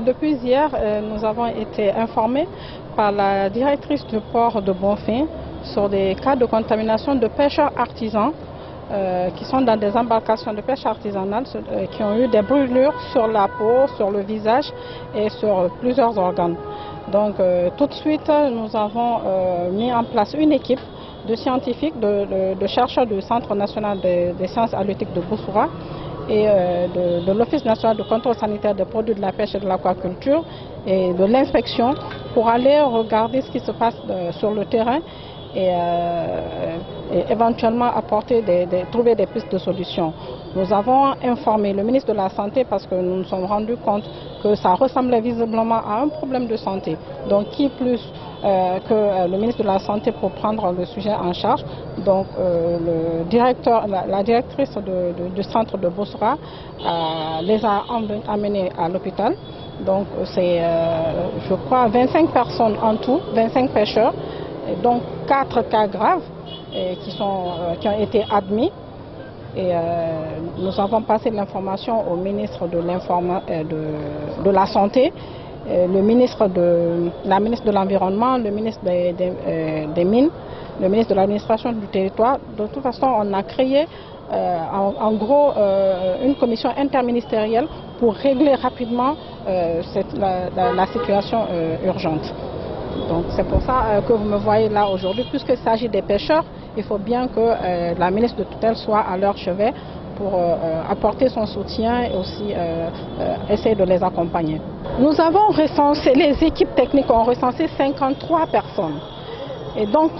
Depuis hier, nous avons été informés par la directrice du port de Bonfim sur des cas de contamination de pêcheurs artisans qui sont dans des embarcations de pêche artisanale qui ont eu des brûlures sur la peau, sur le visage et sur plusieurs organes. Donc tout de suite, nous avons mis en place une équipe de scientifiques, de chercheurs du Centre national des sciences halieutiques de Boussoura et de l'Office national de contrôle sanitaire des produits de la pêche et de l'aquaculture et de l'inspection pour aller regarder ce qui se passe sur le terrain et éventuellement trouver des pistes de solutions. Nous avons informé le ministre de la Santé parce que nous nous sommes rendus compte que ça ressemblait visiblement à un problème de santé. Donc qui plus que le ministre de la Santé pour prendre le sujet en charge. Donc la directrice du centre de Boussoura les a amenés à l'hôpital. Donc c'est je crois 25 personnes en tout, 25 pêcheurs, et donc 4 cas graves qui ont été admis. Et nous avons passé l'information au ministre de la Santé, la ministre de l'Environnement, le ministre des Mines, le ministre de l'Administration du Territoire. De toute façon, on a créé en gros une commission interministérielle pour régler rapidement la situation urgente. Donc c'est pour ça que vous me voyez là aujourd'hui, puisqu'il s'agit des pêcheurs, il faut bien que la ministre de tutelle soit à leur chevet pour apporter son soutien et aussi essayer de les accompagner. Nous avons recensé, les équipes techniques ont recensé 53 personnes. Et donc,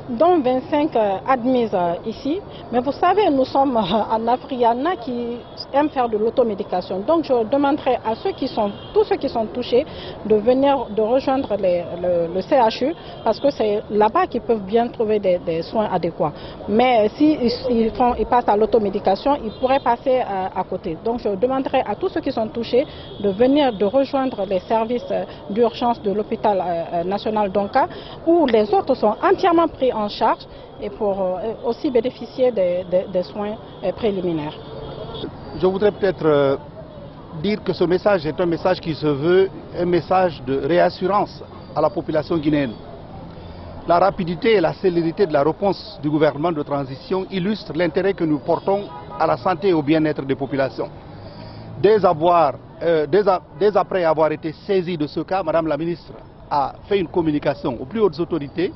dont 25 admises ici. Mais vous savez, nous sommes en Afrique, il y en a qui aiment faire de l'automédication. Donc, je demanderai à tous ceux qui sont touchés de rejoindre le CHU parce que c'est là-bas qu'ils peuvent bien trouver des soins adéquats. Mais s'ils passent à l'automédication, ils pourraient passer à côté. Donc, je demanderai à tous ceux qui sont touchés de rejoindre les services d'urgence de l'hôpital national d'Onka où les autres sont entièrement pris en charge et pour aussi bénéficier des soins préliminaires. Je voudrais peut-être dire que ce message est un message qui se veut un message de réassurance à la population guinéenne. La rapidité et la célérité de la réponse du gouvernement de transition illustrent l'intérêt que nous portons à la santé et au bien-être des populations. Dès après avoir été saisie de ce cas, Madame la ministre a fait une communication aux plus hautes autorités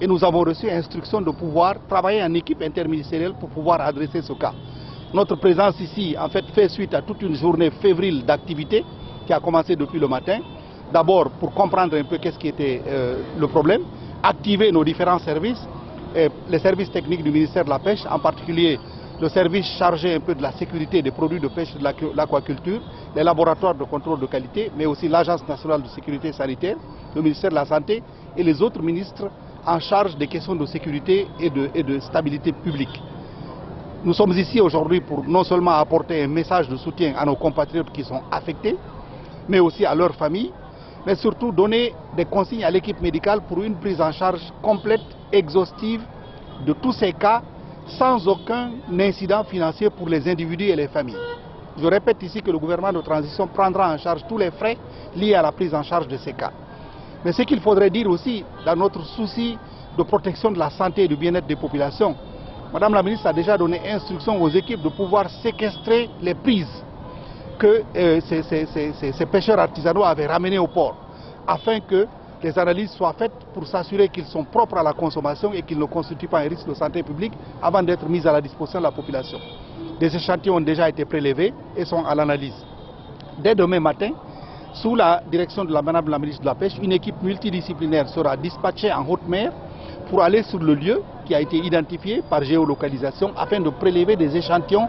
et nous avons reçu instruction de pouvoir travailler en équipe interministérielle pour pouvoir adresser ce cas. Notre présence ici, en fait suite à toute une journée fébrile d'activité qui a commencé depuis le matin. D'abord pour comprendre un peu qu'est-ce qui était le problème, activer nos différents services, les services techniques du ministère de la Pêche, en particulier le service chargé un peu de la sécurité des produits de pêche et de l'aquaculture, les laboratoires de contrôle de qualité, mais aussi l'Agence nationale de sécurité sanitaire, le ministère de la Santé et les autres ministres en charge des questions de sécurité et de stabilité publique. Nous sommes ici aujourd'hui pour non seulement apporter un message de soutien à nos compatriotes qui sont affectés, mais aussi à leurs familles, mais surtout donner des consignes à l'équipe médicale pour une prise en charge complète, exhaustive de tous ces cas, sans aucun incident financier pour les individus et les familles. Je répète ici que le gouvernement de transition prendra en charge tous les frais liés à la prise en charge de ces cas. Mais ce qu'il faudrait dire aussi, dans notre souci de protection de la santé et du bien-être des populations, Madame la ministre a déjà donné instruction aux équipes de pouvoir séquestrer les prises que ces pêcheurs artisanaux avaient ramenées au port, afin que les analyses soient faites pour s'assurer qu'ils sont propres à la consommation et qu'ils ne constituent pas un risque de santé publique avant d'être mis à la disposition de la population. Des échantillons ont déjà été prélevés et sont à l'analyse. Dès demain matin, sous la direction de Madame la ministre de la Pêche, une équipe multidisciplinaire sera dispatchée en haute mer pour aller sur le lieu qui a été identifié par géolocalisation afin de prélever des échantillons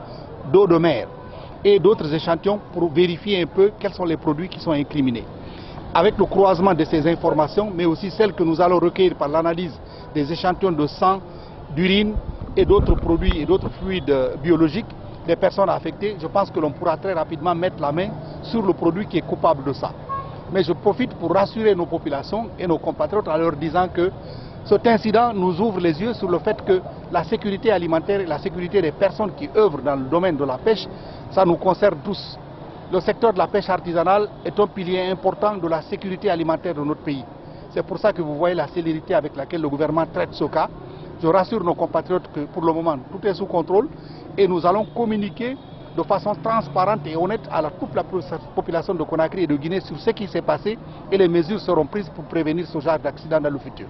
d'eau de mer et d'autres échantillons pour vérifier un peu quels sont les produits qui sont incriminés. Avec le croisement de ces informations, mais aussi celles que nous allons recueillir par l'analyse des échantillons de sang, d'urine et d'autres produits et d'autres fluides biologiques des personnes affectées, je pense que l'on pourra très rapidement mettre la main sur le produit qui est coupable de ça. Mais je profite pour rassurer nos populations et nos compatriotes en leur disant que cet incident nous ouvre les yeux sur le fait que la sécurité alimentaire et la sécurité des personnes qui œuvrent dans le domaine de la pêche, ça nous concerne tous. le secteur de la pêche artisanale est un pilier important de la sécurité alimentaire de notre pays. C'est pour ça que vous voyez la célérité avec laquelle le gouvernement traite ce cas. Je rassure nos compatriotes que pour le moment, tout est sous contrôle et nous allons communiquer de façon transparente et honnête à toute la population de Conakry et de Guinée sur ce qui s'est passé et les mesures seront prises pour prévenir ce genre d'accident dans le futur.